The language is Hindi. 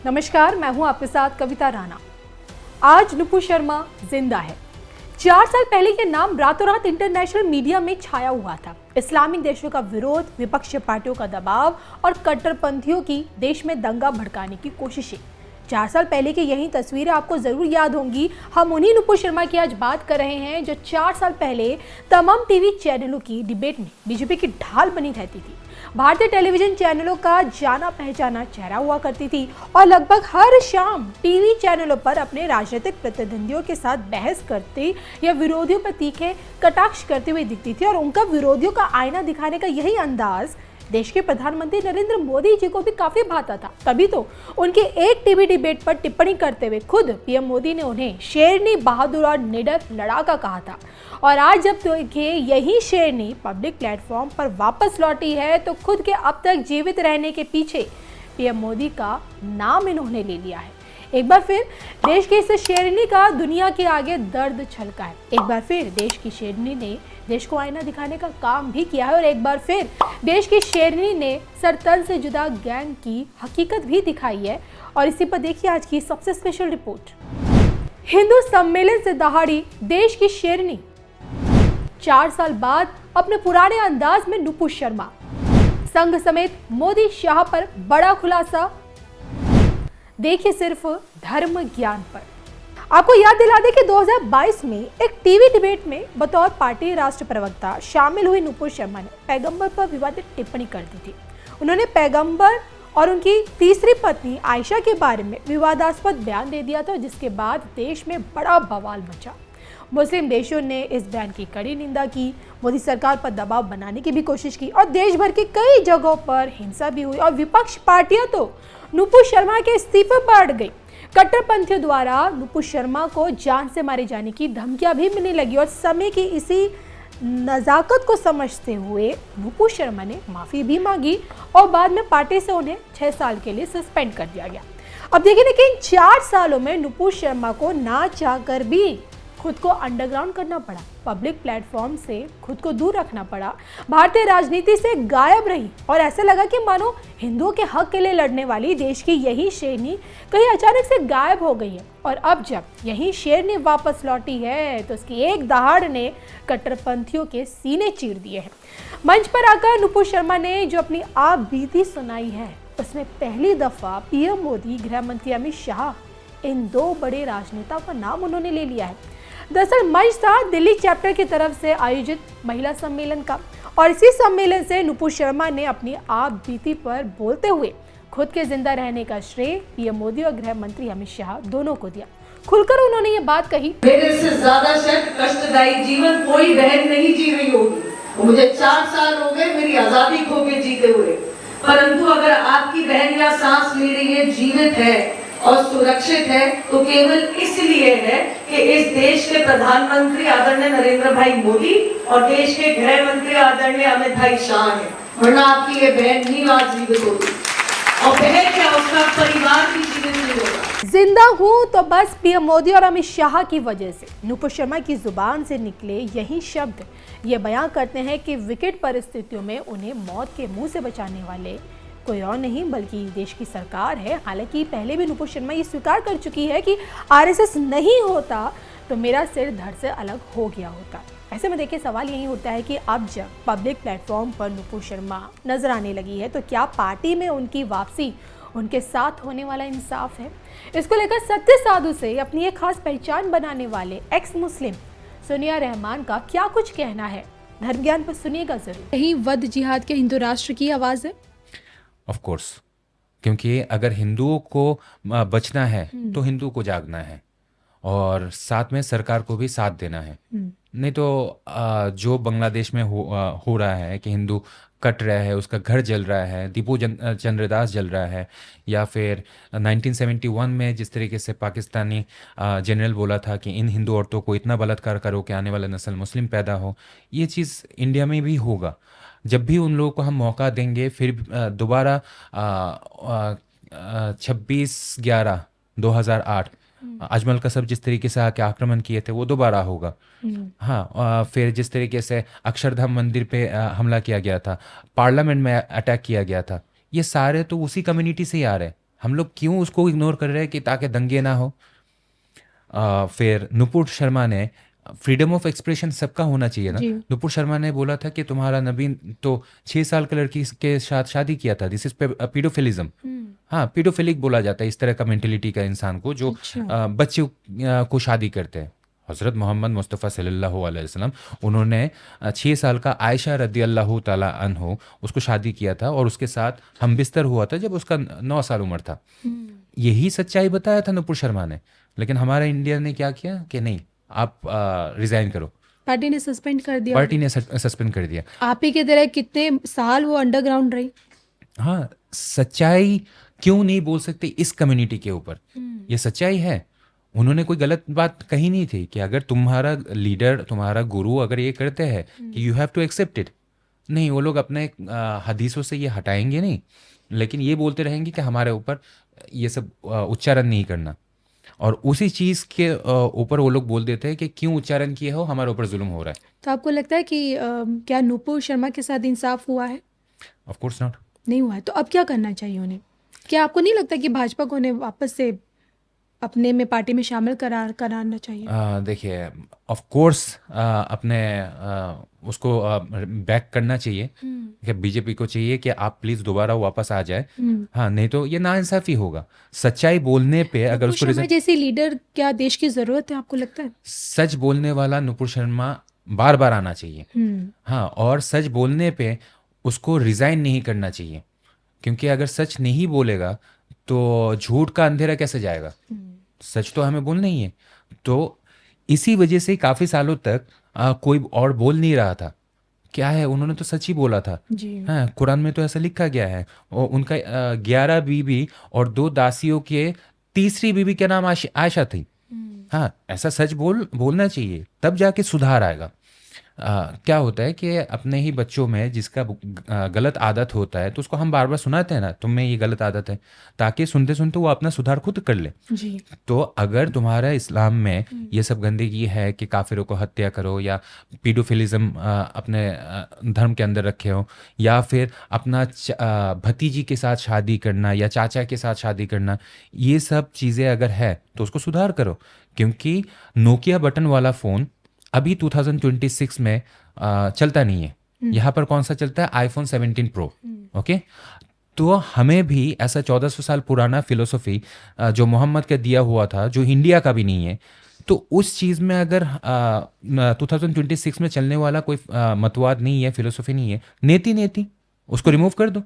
नमस्कार, मैं हूं आपके साथ कविता राणा। आज नुपुर शर्मा जिंदा है। 4 साल पहले ये नाम रातों रात इंटरनेशनल मीडिया में छाया हुआ था। इस्लामिक देशों का विरोध, विपक्षी पार्टियों का दबाव और कट्टरपंथियों की देश में दंगा भड़काने की कोशिशें। 4 साल पहले की यही तस्वीरें आपको जरूर याद होंगी। हम उन्हीं नुपुर शर्मा की आज बात कर रहे हैं जो 4 साल पहले तमाम टीवी चैनलों की डिबेट में बीजेपी की ढाल बनी रहती थी। भारतीय टेलीविजन चैनलों का जाना पहचाना चेहरा हुआ करती थी और लगभग हर शाम टीवी चैनलों पर अपने राजनीतिक प्रतिद्वंदियों के साथ बहस करती या विरोधियों पर तीखे कटाक्ष करती हुई दिखती थी। और उनका विरोधियों का आईना दिखाने का यही अंदाज देश के प्रधानमंत्री नरेंद्र मोदी जी को भी काफी भाता था। तभी तो उनके एक टीवी डिबेट पर टिप्पणी करते हुए खुद पीएम मोदी ने उन्हें शेरनी, बहादुर और निडर लड़ाका कहा था। और आज जब देखिए यही शेरनी पब्लिक प्लेटफॉर्म पर वापस लौटी है तो खुद के अब तक जीवित रहने के पीछे पीएम मोदी का नाम इन्होंने ले लिया है। एक बार फिर देश की इस शेरनी का दुनिया के आगे दर्द छलका है। एक बार फिर देश की शेरनी ने देश को आईना दिखाने का काम भी किया है और एक बार फिर देश की शेरनी ने सरतन से जुदा गैंग की हकीकत भी दिखाई है। और इसी पर देखिए आज की सबसे स्पेशल रिपोर्ट। हिंदू सम्मेलन से दहाड़ी देश की शेरनी, 4 साल बाद अपने पुराने अंदाज में नुपुर शर्मा, संघ समेत मोदी शाह पर बड़ा खुलासा। देखिए सिर्फ धर्म ज्ञान पर। आपको याद दिला दें कि 2022 में एक टीवी डिबेट में बतौर पार्टी राष्ट्र प्रवक्ता शामिल हुई नुपुर शर्मा ने पैगंबर पर विवादित टिप्पणी कर दी थी। उन्होंने पैगंबर और उनकी तीसरी पत्नी आयशा के बारे में विवादास्पद बयान दे दिया था, जिसके बाद देश में बड़ा बवाल मचा। मुस्लिम देशों ने इस बयान की कड़ी निंदा की, मोदी सरकार पर दबाव बनाने की भी कोशिश की और देश भर की कई जगहों पर हिंसा भी हुई और विपक्ष पार्टियां तो नुपुर शर्मा के इस्तीफे पर अड़ गई। कट्टरपंथियों द्वारा नुपुर शर्मा को जान से मारे जाने की धमकियां भी मिलने लगी और समय की इसी नजाकत को समझते हुए नुपुर शर्मा ने माफी भी मांगी और बाद में पार्टी से उन्हें 6 साल के लिए सस्पेंड कर दिया गया। अब देखिए लेकिन 4 सालों में नुपुर शर्मा को ना चाहकर भी खुद को अंडरग्राउंड करना पड़ा, पब्लिक प्लेटफॉर्म से खुद को दूर रखना पड़ा, भारतीय राजनीति से गायब रही और ऐसा लगा कि मानो हिंदुओं के हक के लिए लड़ने वाली देश की यही शेरनी कहीं अचानक से गायब हो गई है। और अब जब यही शेरनी वापस लौटी है तो उसकी एक दहाड़ ने कट्टरपंथियों के सीने चीर दिए हैं। मंच पर आकर नुपुर शर्मा ने जो अपनी आप बीती सुनाई है उसमें पहली दफा पीएम मोदी, गृह मंत्री अमित शाह, इन 2 बड़े राजनेताओं का नाम उन्होंने ले लिया है। दरअसल मंच था दिल्ली चैप्टर की तरफ से आयोजित महिला सम्मेलन का और इसी सम्मेलन से नुपुर शर्मा ने अपनी आप बीती पर बोलते हुए खुद के जिंदा रहने का श्रेय पीएम मोदी और गृह मंत्री अमित शाह दोनों को दिया। खुलकर उन्होंने ये बात कही, मेरे से ज्यादा शायद कष्टदायी जीवन कोई बहन नहीं जी रही होगी। मुझे 4 साल हो गए मेरी आजादी खो के जीते हुए, परंतु अगर आपकी बहन या सांस ले रही है, जीवित है और सुरक्षित है तो केवल इसलिए है कि इस देश के प्रधानमंत्री आदरणीय नरेंद्र भाई मोदी और देश के गृह मंत्री आदरणीय अमित भाई शाह हैं, वरना आपकी ये बहन नहीं आज जीवित होगी और बहन क्या उसका परिवार भी जीवित नहीं होगा। जिंदा हूं तो बस पीएम मोदी और अमित शाह की वजह से। नुपुर शर्मा की जुबान से निकले यही शब्द ये बयां करते हैं कि विकट परिस्थितियों में उन्हें मौत के मुंह से बचाने वाले कोई और नहीं बल्कि देश की सरकार है। हालांकि पहले भी नुपुर शर्मा ये स्वीकार कर चुकी है कि आरएसएस नहीं होता तो मेरा सिर धड़ से अलग हो गया होता। ऐसे में देखिए सवाल यही होता है कि अब जब पब्लिक प्लेटफॉर्म पर नुपुर शर्मा नजर आने लगी है तो क्या पार्टी में उनकी वापसी उनके साथ होने वाला इंसाफ है? इसको लेकर सत्य साधु से अपनी एक खास पहचान बनाने वाले एक्स मुस्लिम सोनिया रहमान का क्या कुछ कहना है, धर्म ज्ञान पर सुनिएगा जरूर। यही वद जिहाद के हिंदू राष्ट्र की आवाज है। ऑफ कोर्स, क्योंकि अगर हिंदुओं को बचना है तो हिंदू को जागना है और साथ में सरकार को भी साथ देना है। नहीं तो जो बांग्लादेश में हो रहा है कि हिंदू कट रहा है, उसका घर जल रहा है, दीपू चंद्रदास जल रहा है, या फिर 1971 में जिस तरीके से पाकिस्तानी जनरल बोला था कि इन हिंदू औरतों को इतना बलात्कार करो कि आने वाला नस्ल मुस्लिम पैदा हो, ये चीज़ इंडिया में भी होगा। जब भी उन लोगों को हम मौका देंगे फिर दोबारा 26/11/2008 अजमल कसब जिस तरीके से आके आक्रमण किए थे वो दोबारा होगा। हाँ, फिर जिस तरीके से अक्षरधाम मंदिर पे हमला किया गया था, पार्लियामेंट में अटैक किया गया था, ये सारे तो उसी कम्युनिटी से ही आ रहे हैं। हम लोग क्यों उसको इग्नोर कर रहे हैं कि ताकि दंगे ना हो। फिर नुपुर शर्मा ने फ्रीडम ऑफ एक्सप्रेशन सबका होना चाहिए ना। जी। नुपुर शर्मा ने बोला था कि तुम्हारा नबी तो 6 साल की लड़की के साथ शादी किया था, दिस इज पीडोफिलिज्म। हाँ, पीडोफिलिक बोला जाता है इस तरह का मेंटेलिटी का इंसान को जो अच्छा। बच्चे को शादी करते हैं। हज़रत मोहम्मद मुस्तफ़ा सल्लल्लाहु अलैहि वसल्लम उन्होंने 6 साल का आयशा रदी अल्लाह ताला अन्हो उसको शादी किया था और उसके साथ हम बिस्तर हुआ था जब उसका 9 साल उम्र था। यही सच्चाई बताया था नुपुर शर्मा ने। लेकिन हमारा इंडिया ने क्या किया कि नहीं, आप रिजाइन करो। पार्टी ने सस्पेंड कर दिया। पार्टी ने सस्पेंड कर दिया। आप ही की तरह कितने साल वो अंडरग्राउंड रही। हाँ, सच्चाई क्यों नहीं बोल सकते इस कम्युनिटी के ऊपर? ये सच्चाई है। उन्होंने कोई गलत बात कही नहीं थी कि अगर तुम्हारा लीडर, तुम्हारा गुरु अगर ये करते हैं कि you have to accept it, नहीं, वो लोग अपने हदीसों से ये हटाएंगे नहीं, लेकिन ये बोलते रहेंगे कि हमारे ऊपर ये सब उच्चारण नहीं करना। और उसी चीज़ के ऊपर वो लोग बोल देते हैं कि क्यों उच्चारण किए हो, हमारे ऊपर जुल्म हो रहा है। तो आपको लगता है कि क्या नुपुर शर्मा के साथ इंसाफ हुआ है? Of course not. नहीं हुआ है। तो अब क्या करना चाहिए उन्हें? क्या आपको नहीं लगता कि भाजपा को उन्हें वापस से अपने में पार्टी में शामिल कराना चाहिए? देखिए, ऑफ कोर्स अपने उसको बैक करना चाहिए कि बीजेपी को चाहिए कि आप प्लीज़ दोबारा वापस आ जाए। हाँ, नहीं तो ये नाइंसाफ़ी होगा। सच्चाई बोलने पे अगर नुपुर उसको शर्मा जैसे लीडर क्या देश की जरूरत है, आपको लगता है? सच बोलने वाला नुपुर शर्मा बार बार आना चाहिए। हाँ, और सच बोलने पे उसको रिज़ाइन नहीं करना चाहिए, क्योंकि अगर सच नहीं बोलेगा तो झूठ का अंधेरा कैसे जाएगा? सच तो हमें बोलना ही है। तो इसी वजह से काफ़ी सालों तक कोई और बोल नहीं रहा था। क्या है, उन्होंने तो सच ही बोला था। जी। हाँ, कुरान में तो ऐसा लिखा गया है। और उनका 11 बीवी और 2 दासियों के तीसरी बीवी का नाम आयशा थी। हाँ, ऐसा सच बोलना चाहिए, तब जाके सुधार आएगा। क्या होता है कि अपने ही बच्चों में जिसका गलत आदत होता है तो उसको हम बार बार सुनाते हैं ना, तुम में ये गलत आदत है, ताकि सुनते सुनते वो अपना सुधार खुद कर ले। जी। तो अगर तुम्हारा इस्लाम में ये सब गंदगी है कि काफिरों को हत्या करो, या पीडोफिलिज्म अपने धर्म के अंदर रखे हो, या फिर अपना भतीजी के साथ शादी करना या चाचा के साथ शादी करना, ये सब चीज़ें अगर है तो उसको सुधार करो। क्योंकि नोकिया बटन वाला फ़ोन अभी 2026 में चलता नहीं है। यहाँ पर कौन सा चलता है? IPhone 17 pro. ओके, तो हमें भी ऐसा 1400 साल पुराना फिलोसफी जो मोहम्मद का दिया हुआ था, जो इंडिया का भी नहीं है, तो उस चीज़ में अगर 2026 में चलने वाला कोई मतवाद नहीं है, फिलोसफी नहीं है, नेति उसको रिमूव कर दो।